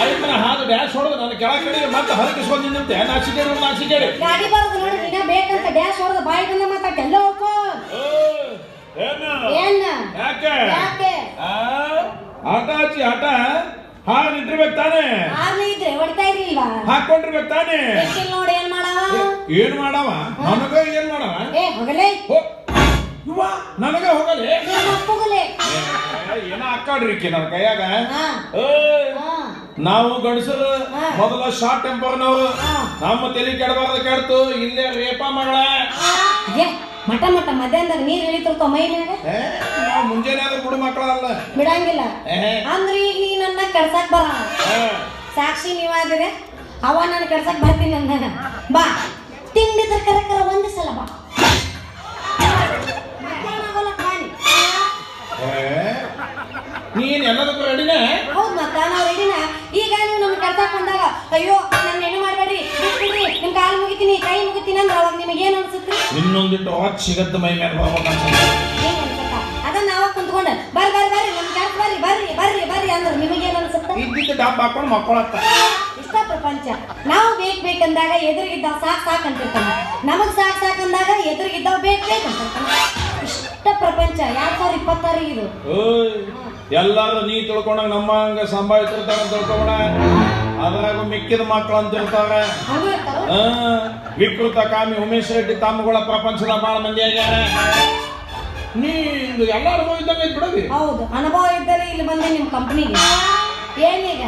ಆಯ್ತು ಹಾದು ಡ್ಯಾಶ್ ಹೊಡೆದು ನನ್ನ ಕೆಳ ಕಡೆಗೆ ಮತ್ತೆ ಹರಕಿಸ್ಕೊಂಡು ನಿಂತೆ ನಾಚಿಕೆ ಗಾಡಿ ಬರೋದು ನೋಡಿ ನೀನ ಬೇಕಂತ ಡ್ಯಾಶ್ ಹೊಡೆದು ಬಾಯಿ ಬಂದ ಮಾತಾಡ್ತಿ ಎಲ್ಲ ಹೋಗ್ಕೋ ಏನ ಯಾಕೆ ಆಟ ಹಚ್ಚಿ ಆಟ ಹಾಗೆ ಇಟ್ಟಿರ್ಬೇಕು ತಾನೆ ಹಾಗೆ ಇದ್ರೆ ಹೊಡಿತಾ ಇರ್ಲಿಲ್ವಾ ಹಾಕೊಂಡಿರ್ಬೇಕು ತಾನೆ ನೋಡಿ ಏನ್ ಮಾಡವ ನನಗ ಏನ್ ಮಾಡವ ಏ ಹೋಗಲೇ ನನಗ ಹೋಗಲೇ ಏನ ಅಕ್ಕಾಡ್ರಿ ನನ್ನ ಕೈಯಾಗ ನಾವು ಗಂಡಸರು ಮೊದಲ ಶಾರ್ಟ್ ಟೆಂಪರ್ನವರು ನಮ್ಮ ತಲೆ ಕೆಡಬಾರ್ದು ಕೆಡ್ತು ಇಲ್ಲೇ ರೇಪ ಮಗಳ ಮಠ ಮಧ್ಯಾಹ್ನದಾಗ ನೀರ್ ಇಳಿತಿರ್ತಾವ ಮೈ ಮ್ಯಾಗ ನಾವು ಮುಂಜಾನೆ ಆದ್ರೆ ಬಿಡು ಮಕ್ಕಳಲ್ಲ ಬಿಡಂಗಿಲ್ಲ ಅಂದ್ರೆ ಈಗ ನೀ ನನ್ನ ಕೆಡ್ಸಕ್ ಬರ ಸಾಕ್ಷಿ ನೀವಾದ್ರೆ ಅವ ನಾನು ಕೆಡ್ಸಕ್ ಬರ್ತೀನಿ ಅಂದಾಗ ಬಾ ತಿಂಡಿ ಕರಕರ ಒಂದ್ ಸಲ ಬಾ ನೀನ್ ಎಲ್ಲದಕ್ಕೂ ರೆಡಿನೇ ಹೌದ್ ಮತ್ತ ನಾವು ರೆಡಿನ ಈಗ ನೀವು ನಮ್ಗೆ ಕೆಡ್ಸಕ್ ಬಂದಾಗ ಅಯ್ಯೋ ನನ್ನ ಹೆಣ್ಣು ಮಾಡ್ಬೇಡ್ರಿ ಬಿಟ್ಬಿಡ್ರಿ ನಿಮ್ ಕಾಲು ಮುಗಿತೀನಿ ಕೈ ಮುಗಿತೀನಿ ಅಂದ್ರೆ ಅವಾಗ ನಿಮಗೆ ಏನ್ ಅನ್ಸುತ್ತೆ ಇನ್ನೊಂದಿಟ್ಟು ಅವಾಗ್ ಸಿಗತ್ತ ಮೈ ಮೇಲೆ ಏನ್ ಅನ್ಸುತ್ತ ಅದನ್ನ ಅವಾಗ ಕುಂತ್ಕೊಂಡು ಬರ್ರಿ ನಮ್ ಕೆಲ್ಸ ಬರ್ರಿ ಅಂದ್ರೆ ನಿಮಗೇನ್ ಅನ್ಸುತ್ತ ಇದ್ದಿದ್ದು ಡಾಬ್ ಹಾಕೊಂಡು ಮಕ್ಕಳತ್ತ ಇಷ್ಟ ಪ್ರಪಂಚ ನಾವು ಬೇಕಂದಾಗ ಎದುರಿಗಿದ್ದಾವ ಸಾಕ್ ಅಂತಿರ್ತಾನ ನಮಗ್ ಸಾಕ್ ಅಂದಾಗ ಎದುರಿಗಿದ್ದಾವ ಬೇಕಂತಿರ್ತಾನ ಇಷ್ಟ ಪ್ರಪಂಚ 2026 ಇದು ಎಲ್ಲಾರು ನೀ ತಿಳ್ಕೊಂಡಾಗ ನಮ್ಮ ಹಂಗ ಸಂಭಾವಿಸಿರ್ತಾರ ಅಂತ ತಿಳ್ಕೊಂಡ ಅದ್ರಾಗ ಮಿಕ್ಕಿದ ಮಕ್ಕಳು ಅಂತ ಇರ್ತಾರ ವಿಕೃತ ಕಾಮಿ ಉಮೇಶ್ ರೆಡ್ಡಿ ತಮ್ಮಗಳ ಪ್ರಪಂಚದ ಬಾಳ ಮಂದಿ ಆಗ್ಯಾರ ನೀನು ಎಲ್ಲ ಅನುಭವ ಇದ್ದಂಗ ಬಿಡೋದಿ ಹೌದು ಅನುಭವ ಇದ್ದರೆ ಇಲ್ಲಿ ಬಂದೆ ನಿಮ್ ಕಂಪನಿಗೆ ಏನೀಗ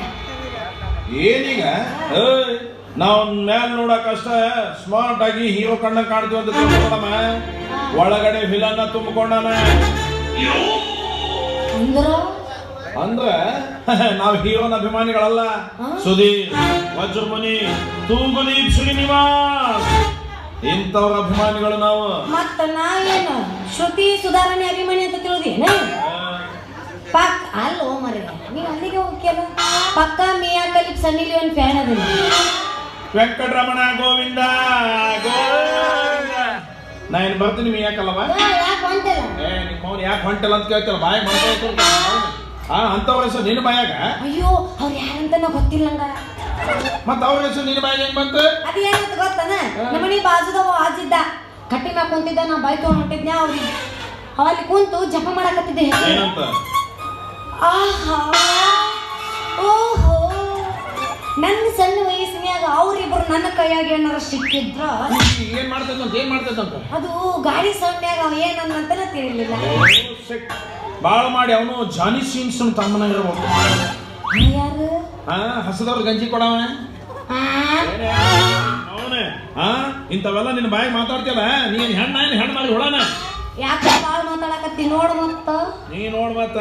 ನಾವು ಮ್ಯಾಲ ನೋಡಕಷ್ಟ ಸ್ಮಾರ್ಟ್ ಆಗಿ ಹೀರೋ ಕಣ್ಣ ಕಾಣ್ತೀವಿ ಅಂತ ತಿಳ್ಕೊಂಡಮ್ಮ ಒಳಗಡೆ ವಿಲನ್ನ ತುಂಬಿಕೊಂಡನ ಅಂದ್ರ ನಾವ್ ಹೀರೋನ ಅಭಿಮಾನಿಗಳಲ್ಲ ಸುದೀಪ್ ವಜ್ರಮುನಿ ತೂಗುದೀಪ್ ಶ್ರೀನಿವಾಸ್ ಇಂಥವ್ರ ಅಭಿಮಾನಿಗಳು ನಾವು ಮತ್ತ ನಾವೇನು ಶ್ರುತಿ ಸುಧಾರಣೆ ಅಭಿಮಾನಿ ಅಂತ ತಿಳಿದೇನ ಪಕ್ ಅಲ್ಲೋ ಮರಿ ನೀವು ಅಲ್ಲಿಗೆ ಹೋಗ್ಯಲ್ಲ ಪಕ್ಕ ಮಿಯಾ ಕಲಿಪ್ ಸನ್ನಿ ಲಿಯೋನ್ ಫ್ಯಾನ್ ಅದೀನಿ ವೆಂಕಟರಮಣ ಗೋವಿಂದ ನಾ ಏನ್ ಬರ್ತೀನಿ ಯಾಕಲ್ಲವ ನಿಮ್ಮ ಮೌನ್ ಯಾಕೆ ಹೊಂಟಲ್ಲ ಅಂತ ಕೇಳ್ತಿಲ್ಲ ಬಾಯಿ ಮಾಡ್ತಾ ಅಂತವ್ರ ಹೆಸರು ನಿನ್ನ ಬಾಯಾಗ ಅಯ್ಯೋ ಅವ್ರು ಯಾರಂತ ನಾ ಗೊತ್ತಿಲ್ಲಂಗ ಮತ್ತ ಅವ್ರ ಹೆಸರು ನಿನ್ನ ಬಾಯಿಗೆ ಹೆಂಗ್ ಬಂತು ಅದೇನಂತ ಗೊತ್ತಾನ ನಮ್ಮನಿ ಬಾಜುದವ ಆಜಿದ್ದ ಕಟ್ಟಿ ಮ್ಯಾಗ ಕುಂತಿದ್ದ ನಾ ಬಾಯ್ ತಗೊಂಡ್ ಹೊಂಟಿದ್ನ ಅವ್ರಿಗೆ ಅಲ್ಲಿ ಕುಂತು ಜಪ ಮಾಡಕತ್ತಿದ್ದೆ ಏನಂತ ಆಹಾ ಓಹೋ ನನ್ನ ಸಣ್ಣ ವಯಸ್ಸಿನಾಗ ಅವ್ರಿಬ್ರು ನನ್ನ ಕೈಯಾಗ ಏನಾರ ಸಿಕ್ಕಿದ್ರ ಏನ್ ಮಾಡ್ತದಂತ ಅದು ಗಾಡಿ ಸೌಂಡ್ನ್ಯಾಗ ಅವ ಏನಂತನ ತಿಳಿಲಿಲ್ಲ ಬಾಳ ಮಾಡಿ ಅವನು ಜಾನಿ ಸೀನ್ಸ್ ತಮ್ಮನ ಇರ್ಬೇಕು ಯಾರು ಹಸದವ್ರ ಗಂಜಿ ಕೊಡವ ಅವನೇ ಇಂಥವೆಲ್ಲ ನಿನ್ನ ಬಾಯಿ ಮಾತಾಡ್ತಿಯಲ್ಲ ನೀನ್ ಹೆಣ್ಣು ಮಾಡಿ ಹೊಡೋಣ ಯಾಕೆ ಬಾಳ ಮಾತಾಡಕತ್ತಿ ನೋಡು ಮತ್ತ ನೀ ನೋಡ್ ಮತ್ತ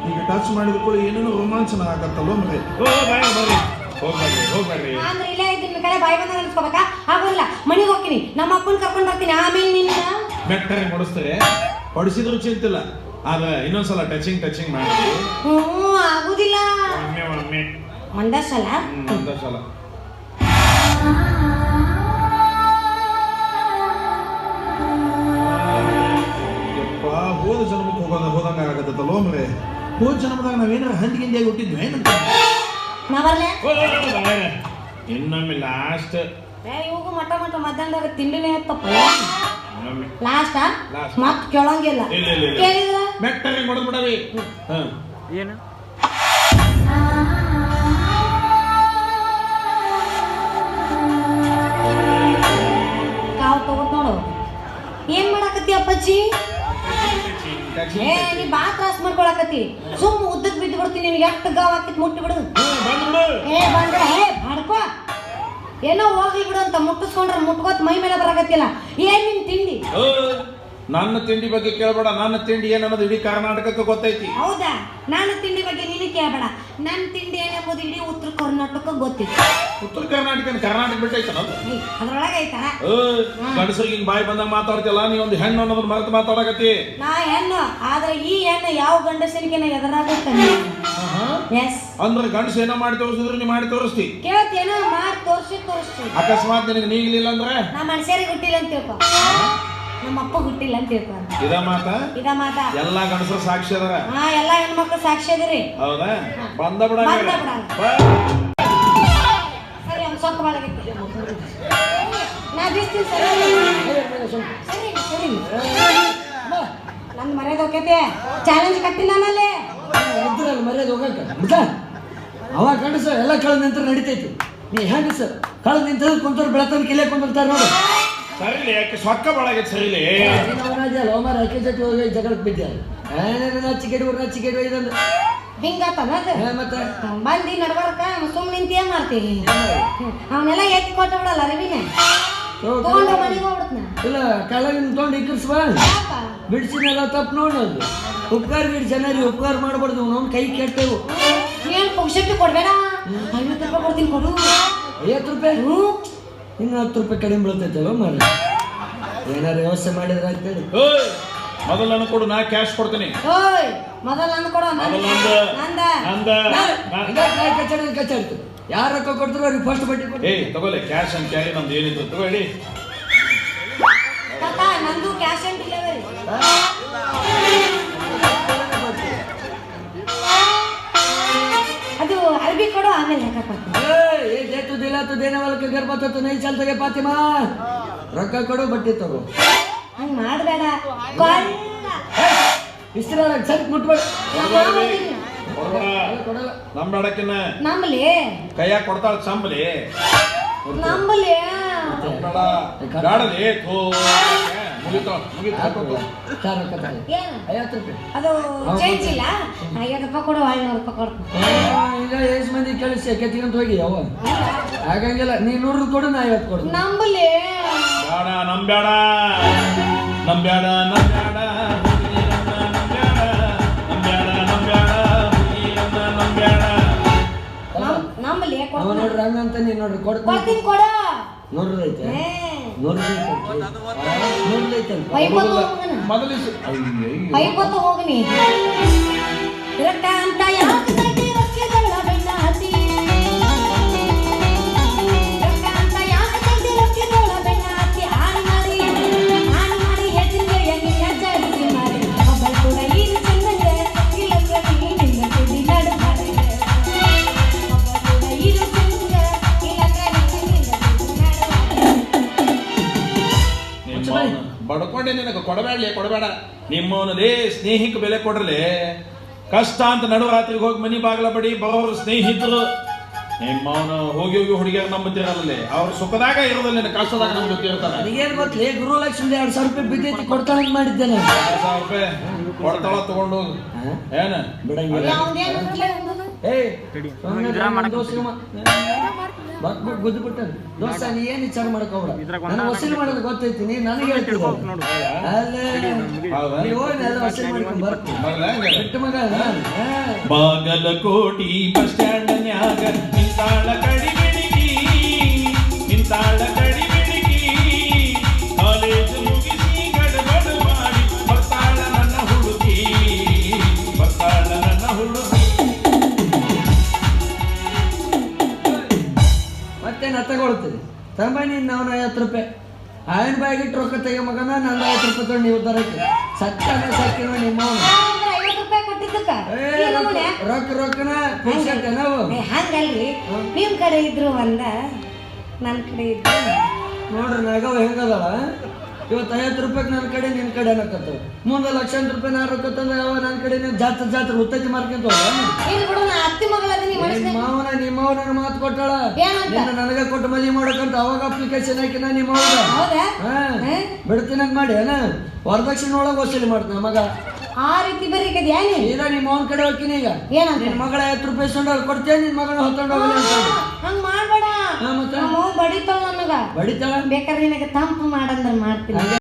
ಈಗ ಟಚ್ ಮಾಡಿದ ಕೂಡ ಏನೇನೋ ರೋಮಾಂಚನ ಆಗತ್ತಲ್ವ ಮರೆ ಹೋಗ್ಬೇಡ್ರಿ ಅಂದ್ರೆ ಇಲ್ಲೇ ಇದ್ದೀನಿ ಕಡೆ ಬಾಯಿ ಬಂದ ಅನ್ಸ್ಕೋಬೇಕಾ ಆಗೋಲ್ಲ ಮನೆಗೆ ಹೋಗ್ತೀನಿ ನಮ್ಮ ಅಪ್ಪನ ಕರ್ಕೊಂಡು ಬರ್ತೀನಿ ಆಮೇಲೆ ನಿನ್ನ ಮೆಟ್ಟರೆ ಹೊಡಿಸ್ತಾರೆ ಹೊಡಿಸಿದ್ರು ಚಿಂತಿಲ್ಲ ಆದ್ರೆ ಇನ್ನೊಂದ್ಸಲ ಟಚಿಂಗ್ ಮಾಡಿ ಆಗುದಿಲ್ಲ ಒಂದೇ ಸಲ ಹೋದ ಜನ್ಮಕ್ಕೆ ಹೋದಂಗ ಆಗತ್ತಲ್ಲೋ ಮರೆ ಹೋದ ಜನ್ಮದಾಗ ನಾವೇನಾರ ಹಂದಿಗಿಂದಿಯಾಗಿ ಹುಟ್ಟಿದ್ವಿ ಏನಂತ ಇನ್ನೊಮ್ಮೆ ಲಾಸ್ಟ್ ಇವಾಗ ಮಠ ಮಧ್ಯಾಹ್ನದಾಗ ತಿಂಡಿನೇ ಹತ್ತಪ್ಪ ಲಾಸ್ಟ್ ಮತ್ ಕೇಳಂಗಿಲ್ಲ ಕೇಳಿದ್ರ ಮೆಟ್ಟರೆ ಹೊಡೆದ್ಬಿಡವಿ ಏನು ಕಾವು ತಗೋತ್ ನೋಡು ಏನ್ ಮಾಡಾಕತ್ತಿ ಅಪ್ಪಾಜಿ ನೀ ಬಾ ತ್ರಾಸ್ ಮಾಡ್ಕೊಳಕತ್ತಿ ಸುಮ್ಮ ಉದ್ದಕ್ ಬಿದ್ದು ಬಿಡ್ತೀನಿ ನಿನ್ಗೆ ಎಷ್ಟು ಗಾವ್ ಹಾಕಿತ್ ಮುಟ್ಟಿ ಬಿಡುದು ಬಂದ್ರೆ ಬಡ್ಕೋ ಏನೋ ಹೋಗ್ಲಿ ಬಿಡು ಅಂತ ಮುಟ್ಟಿಸ್ಕೊಂಡ್ರೆ ಮುಟ್ಕೋತ್ ಮೈ ಮೇಲೆ ಬರಾಕತ್ತಿಲ್ಲ ಏನ್ ನಿನ್ ತಿಂಡಿ ನನ್ನ ತಿಂಡಿ ಬಗ್ಗೆ ಕೇಳಬೇಡ ನನ್ನ ತಿಂಡಿ ಏನನ್ನೋದು ಇಡೀ ಕರ್ನಾಟಕಕ್ಕೆ ಗೊತ್ತೈತಿ ಹೌದಾ ನನ್ನ ತಿಂಡಿ ಬಗ್ಗೆ ನೀನು ಕೇಳಬೇಡ ನನ್ನ ತಿಂಡಿ ಏನೆಂಬುದು ಇಡೀ ಉತ್ತರ ಕರ್ನಾಟಕ ಗೊತ್ತಿತ್ತು ಉತ್ತರ ಕರ್ನಾಟಕ ಬಿಟ್ಟೈತಲ್ಲ ಅದ್ರೊಳಗೆ ಐತಾ ಗಂಡಸರಿಗೆ ಹಿಂಗ್ ಬಾಯಿ ಬಂದಾಗ ಮಾತಾಡ್ತಿಲ್ಲ ನೀ ಒಂದು ಹೆಣ್ಣು ಅನ್ನೋದನ್ನ ಮರೆತು ಮಾತಾಡಕತ್ತಿ ನಾ ಹೆಣ್ಣು ಆದ್ರೆ ಈ ಹೆಣ್ಣು ಯಾವ ಗಂಡಸನಿಗೆ ಎದುರಾಗುತ್ತಾನೆ ಅಂದ್ರೆ ಗಂಡಸ ಏನೋ ಮಾಡಿ ತೋರಿಸಿದ್ರು ನೀ ಮಾಡಿ ತೋರಿಸ್ತಿ ಕೇಳ್ತೇನೋ ಮಾಡಿ ತೋರಿಸ್ತಿ ಅಕಸ್ಮಾತ್ ನಿನಗೆ ನೀಗ್ಲಿಲ್ಲ ಅಂದ್ರೆ ನಾ ಮನುಷ್ಯರಿಗೆ ಹುಟ್ಟಿಲ್ಲ ಅಂತ ತಿಳ್ಕೊ ನಮ್ಮ ಅಪ್ಪ ಹುಟ್ಟಿಲ್ಲ ಅಂತ ತಿಳ್ಕೊಂಡ. ಇದ ಮಾತ ಇದ ಮಾತ ಎಲ್ಲಾ ಗಂಡಸರು ಸಾಕ್ಷಿ ಅದಾರ. ಹಾ ಎಲ್ಲಾ ಹೆಣ್ಮಕ್ಳು ಸಾಕ್ಷಿ ಅದಿರಿ. ಹೌದಾ? ಬಂದ ಬಿಡ. ಸರಿ ಅವ್ನು ಸೊಕ್ಕ ಬಾಳಾಗೈತಿ. ನಾ ಬಿಸ್ತೀನಿ ಸರಿ. ಸರಿ ಸರಿ ನಂದು ಮರ್ಯಾದೆ ಹೋಗೈತೆ. ಚಾಲೆಂಜ್ ಕಟ್ಟಿಲ್ಲ ನಾನಲ್ಲಿ ಇದ್ರಲ್ಲ ಮರ್ಯಾದೆ ಹೋಗಕ್ಕ ಅವ ಗಂಡಸ ಎಲ್ಲ ಕಳೆದ ನಂತರ ನಡಿತೈತಿ. ನೀ ಹೆಂಗ ಸರ್ ಕಳೆದ ನಿಂತ ಕುಂತವ್ರು ಬೆಳತನ ಕಿಲೆ ಕುಂದಿರ್ತಾರ ನೋಡು. ಸರಿಲಿ ಯಾಕೆ ಸೊಕ್ಕ ಬಾಳಾಗೈತಿ ಸರಿಲಿ. ಲೋಮಾರ ಅಕ್ಕಿ ಜೊತೆ ಹೋಗಿ ಜಗಳಕ್ಕೆ ಬಿದ್ದ ನಚ್ಚಿಕೆಡು ಇದಂದ್ರೆ ಹಿಂಗಾತನ ಅದು. ಮತ್ತೆ ಬಂದಿ ನಡ್ಬಾರಕ ಸುಮ್ಮನೆ ನಿಂತ ಏನ್ ಮಾಡ್ತೀವಿ. ಅವನ್ನೆಲ್ಲ ಎತ್ತಿ ಕೊಟ್ಟ ಬಿಡಲ್ಲ ಅರಿವಿನ ತಗೊಂಡು ಮನೆಗೆ ಹೋಗ್ಬಿಡ್ತನ. ಇಲ್ಲ ಕೆಳಗಿನ ತೊಗೊಂಡು ಇಕ್ಕರ್ಸ್ಬಾ ಬಿಡ್ಸಿನೆಲ್ಲ ತಪ್ಪು ನೋಡೋದು. ಉಪಕಾರ ಬಿಡಿ ಜನರಿಗೆ ಉಪಕಾರ ಮಾಡ್ಬಾರ್ದು. ನಾವು ಕೈ ಕೆಟ್ಟೆವು. ಏನ್ ಪುಕ್ಷಪಿ ಕೊಡ್ಬೇಡ. 50 ರೂಪಾಯಿ ಕೊಡ್ತೀನಿ ಕೊಡು. 50 ರೂಪಾಯಿ ಇನ್ನು 10 ರೂಪಾಯಿ ಕಡಿಮೆ ಬೀಳ್ತೈತಲ್ಲ ಮಾರ. ಏನಾರು ವ್ಯವಸ್ಥೆ ಮಾಡಿದ್ರೆ ಅಂತೇಳಿ ಮೊದಲು ನಾನು ಕೊಡು, ನಾ ಕ್ಯಾಶ್ ಕೊಡ್ತೀನಿ. ಓಯ್ ಮೊದಲು ನಾನು ಕೊಡು. ಕಚ್ಚಾಡ್ತು ಯಾರ ರೊಕ್ಕ ಕೊಡ್ತಾರೋ ಅವ್ರಿಗೆ ಫಸ್ಟ್ ಬಡ್ಡಿ ಕೊಡಿ. ತಗೊಳ್ಳಿ ಕ್ಯಾಶ್ ಅಂಡ್ ಕ್ಯಾರಿ ನಮ್ದು ಏನಿತ್ತು ತಗೊಳ್ಳಿ. ನಂದು ಕ್ಯಾಶ್ ಆನ್ ಡೆಲಿವರಿ. ಅದು ಅರ್ಬಿ ಕೊಡು ಆಮೇಲೆ ಲೆಕ್ಕ ಕೊಡ್ತೀನಿ. ದೇನವಲ್ಕ ಗರ್ಭತ್ತು ನೈ ಚಲ್ತಗೆ ಪಾತಿಮಾ ರೊಕ್ಕ ಕೊಡು ಬಟ್ಟೆ ತಗೋ. ಹಂಗ್ ಮಾಡಬೇಡ. ಇಷ್ಟ ಸ್ವಲ್ಪ ಮುಟ್ಬೇಡ. ನಂಬಡಕಿನ ನಂಬಲಿ ಕೈಯಾಗ ಕೊಡ್ತಾಳ ಸಂಬಲಿ ನಂಬಲಿ ಗಾಡಲಿ ಅದು ಚೇಂಜ್ ಇಲ್ಲ. 50 ರೂಪಾಯಿ ಕೊಡು 500 ರೂಪಾಯಿ ಕೊಡ್ತೀನಿ. ಈಗ ಎಷ್ಟು ಮಂದಿ ಕಳಿಸಿ ಕೆತ್ತಿಗಂತ ಹೋಗಿ ಅವ ಹಾಗಂಗಿಲ್ಲ. ನೀ 100 ಕೊಡು ನಾ 50 ಕೊಡು. ನಂಬಲಿ ಬೇಡ ನಂಬ್ಯಾಡ ನಂಬ್ಯಾಡ ನಂಬ್ಯಾಡ ನಂಬಲಿ ನೋಡ್ರಿ ಹಂಗಂತ ನೀ ನೋಡ್ರಿ ಕೊಡ್ತೀನಿ ಕೊಡು. 100 ಐತೆ 100 ಐತೆ 50 ಹೋಗನಿ ರೊಕ್ಕ ಅಂತ ಯಾಕೆ ರೊಕ್ಕದಲ್ಲ ಬೆಣ್ಣ ಹತ್ತಿ. ರೊಕ್ಕ ಅಂತ ಯಾಕೆ ರೊಕ್ಕದಲ್ಲ ಬೆಣ್ಣ ಹತ್ತಿ. ಹಾಳು ಮಾಡಿ ಹೆಚ್ಚಿನ ಹೆಂಗೆ ಹೆಚ್ಚಾಡಿಸಿ ಮಾರಿ ಒಬ್ಬಳು ಕೂಡ ಇದು ಚೆನ್ನಂಗೆ ಇಲ್ಲ ಪ್ರತಿ ನಿನ್ನ ಕುಡಿ ನಡು ಮಾಡಿದೆ. ಒಬ್ಬಳು ಕೂಡ ಇದು ಚೆನ್ನಂಗೆ ಇಲ್ಲ ಪ್ರತಿ ನಿನ್ನ ಕುಡಿ ನಡು ಬಡ್ಕೊಂಡೆ ನಿನಗೆ ಕೊಡಬೇಡ ನಿಮ್ಮವನದೇ ಸ್ನೇಹಿಕ ಬೆಲೆ ಕೊಡ್ರಲಿ. ಕಷ್ಟ ಅಂತ ನಡು ರಾತ್ರಿಗೆ ಹೋಗಿ ಮನಿ ಬಾಗ್ಲ ಬಡಿ ಬರೋರು ಸ್ನೇಹಿತರು. ನಿಮ್ಮವನು ಹೋಗಿ ಹುಡುಗಿಯರ್ ನಂಬುತ್ತಿರಲ್ಲ. ಅವ್ರು ಸುಖದಾಗ ಇರೋದಿಲ್ಲ, ಕಷ್ಟದಾಗ ನಮ್ಮ ಜೊತೆ ಇರ್ತಾರೆ. ನನಗೇನು ಗೊತ್ತಲೇ ಗುರುಲಕ್ಷ್ಮಿ 2,000 ರೂಪಾಯಿ ಬಿದ್ದೈತಿ ಕೊಡ್ತಾಳೆ ಮಾಡಿದ್ದೇನೆ. 2,000 ರೂಪಾಯಿ ಕೊಡ್ತಾಳ ತಗೊಂಡು ಏನ ಬಿಡಂಗಿಲ್ಲ. ಗುದ್ದು ಬಿಟ್ಟ ದೋಸ್ತ ನೀ ಏನ್ ವಿಚಾರ ಮಾಡಕ್ ಹೋಗ್ಬೇಡ. ನಾನು ವಸೂಲಿ ಮಾಡೋದು ಗೊತ್ತೈತಿ. ನೀ ನನಗೆ ಹೇಳ್ತಿದ್ದ ವಸೂಲಿ ಮಾಡ್ಕೊಂಡು ಬರ್ತೀನಿ ಬಿಟ್ಟು ಮಗ. ಬಾಗಲಕೋಟಿ ಬಸ್ ಸ್ಟ್ಯಾಂಡ್ನ್ಯಾಗ ನಿಂತಾಳ ಕಡಿಬಿಡಿಗಿ ಕಾಲೇಜು ಮುಗಿಸಿ ಗಡಬಡ ಮಾಡಿ ಬರ್ತಾಳ ನನ್ನ ಹುಡುಗಿ. ಮತ್ತೇನು ತಗೊಳ್ತೀರಿ ತಂಬ ನೀನು ನಾವು 50 ರೂಪಾಯಿ ಆಯನ್ ಬಾಯಿಗಿಟ್ಟು ರೊಕ್ಕ ತೆಗೆ ಮಗನ. ನಂದು 50 ರೂಪಾಯಿ ತೊಗೊಂಡು ನೀವು ತರಕ್ಕೆ ಸಕ್ಕನ ಸಾಕಿನ ನಿಮ್ಮ ರೊಕ್ಕನ ನಾವು ಹಂಗಲ್ರಿ. ನಿಮ್ ಕಡೆ ಇದ್ರು ಒಂದ ನನ್ ಕಡೆ ಇದ್ರು ನೋಡ್ರಿ ನಗವ ಹೆಂಗದಳ. ಇವತ್ತು 50 ರೂಪಾಯಿ ನನ್ನ ಕಡೆ ನಿನ್ ಕಡೆ ಅನ್ನಕತ್ತವ. ಮುಂದೆ ಲಕ್ಷಾಂತರ ರೂಪಾಯಿ ನಾ ರೊಕ್ಕ ತಂದ ಯಾವ ನನ್ನ ಕಡೆ ಜಾತ್ರೆ ಉತ್ತತ್ತಿ ಮಾರ್ಕೊಂತ ನಿಮ್ಮವನ ಮಾತು ಕೊಟ್ಟಾಳ. ನನಗ ಕೊಟ್ಟು ಮದುವೆ ಮಾಡಕಂತ ಅವಾಗ ಅಪ್ಲಿಕೇಶನ್ ಹಾಕಿನ ನಿಮ್ಮ ಬಿಡ್ತೀನಂತ ಮಾಡಿ ಏನ ವರದಕ್ಷಿಣೆ ಒಳಗೆ ವಸೂಲಿ ಮಾಡ್ತಾನ ಮಗ. ಆ ರೀತಿ ಬರೀಕದ ಈಗ ನಿಮ್ಮ ಅವನ ಕಡೆ ಹೋಗ್ತೀನಿ. ಈಗ ನಿನ್ ಮಗಳ 50 ರೂಪಾಯಿ ಇಸ್ಕೊಂಡು ಕೊಡ್ತೇನೆ, ನಿನ್ ಮಗಳ ಹೊತ್ಕೊಂಡು ಹೋಗಲಿ. ಹಂಗ ಮಾಡ್ಬೇಡ. ಬಡಿತಾಳ ನನಗ ಬಡಿತಾಳ. ಬೇಕಾದ್ರೆ ನಿನಗೆ ತಂಪು ಮಾಡಂದ್ರೆ ಮಾಡ್ತೀನಿ.